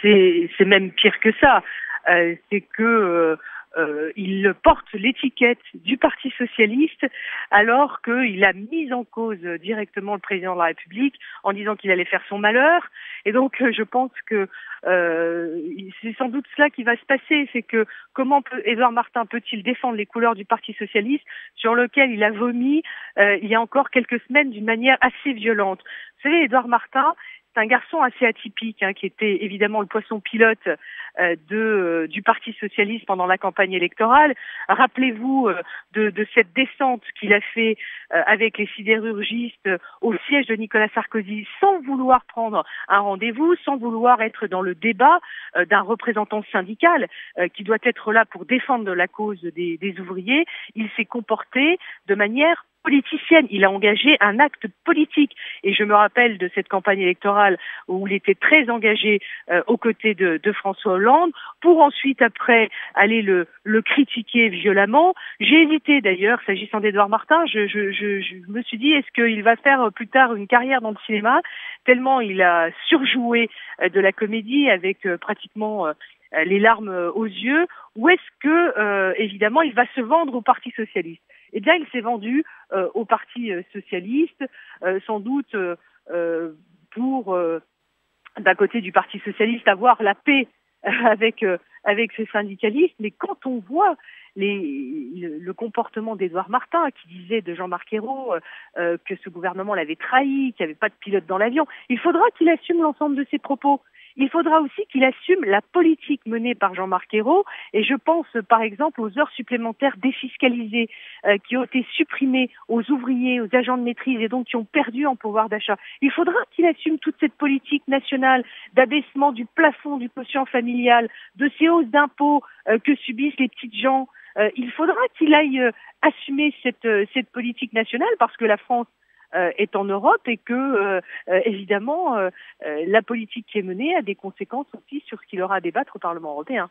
c'est même pire que ça. C'est que il porte l'étiquette du Parti socialiste alors qu'il a mis en cause directement le président de la République en disant qu'il allait faire son malheur. Et donc je pense que c'est sans doute cela qui va se passer, c'est que comment Édouard Martin peut-il défendre les couleurs du Parti socialiste sur lequel il a vomi il y a encore quelques semaines d'une manière assez violente. Vous savez, Édouard Martin, c'est un garçon assez atypique, qui était évidemment le poisson pilote du Parti socialiste pendant la campagne électorale. Rappelez-vous de cette descente qu'il a fait avec les sidérurgistes au siège de Nicolas Sarkozy, sans vouloir prendre un rendez-vous, sans vouloir être dans le débat d'un représentant syndical qui doit être là pour défendre la cause des ouvriers. Il s'est comporté de manière politicienne, il a engagé un acte politique. Et je me rappelle de cette campagne électorale où il était très engagé aux côtés de François Hollande, pour ensuite après aller le critiquer violemment. J'ai hésité d'ailleurs, s'agissant d'Édouard Martin, je me suis dit, est-ce qu'il va faire plus tard une carrière dans le cinéma, tellement il a surjoué de la comédie avec pratiquement les larmes aux yeux, ou est-ce que évidemment il va se vendre au Parti socialiste? Eh bien, il s'est vendu au Parti socialiste, sans doute pour, d'un côté du Parti socialiste, avoir la paix avec ces syndicalistes. Mais quand on voit le comportement d'Édouard Martin, qui disait de Jean-Marc Ayrault que ce gouvernement l'avait trahi, qu'il n'y avait pas de pilote dans l'avion, il faudra qu'il assume l'ensemble de ses propos. Il faudra aussi qu'il assume la politique menée par Jean-Marc Ayrault, et je pense par exemple aux heures supplémentaires défiscalisées qui ont été supprimées aux ouvriers, aux agents de maîtrise et donc qui ont perdu en pouvoir d'achat. Il faudra qu'il assume toute cette politique nationale d'abaissement du plafond du quotient familial, de ces hausses d'impôts que subissent les petites gens. Il faudra qu'il aille assumer cette politique nationale parce que la France est en Europe et que, évidemment, la politique qui est menée a des conséquences aussi sur ce qu'il aura à débattre au Parlement européen.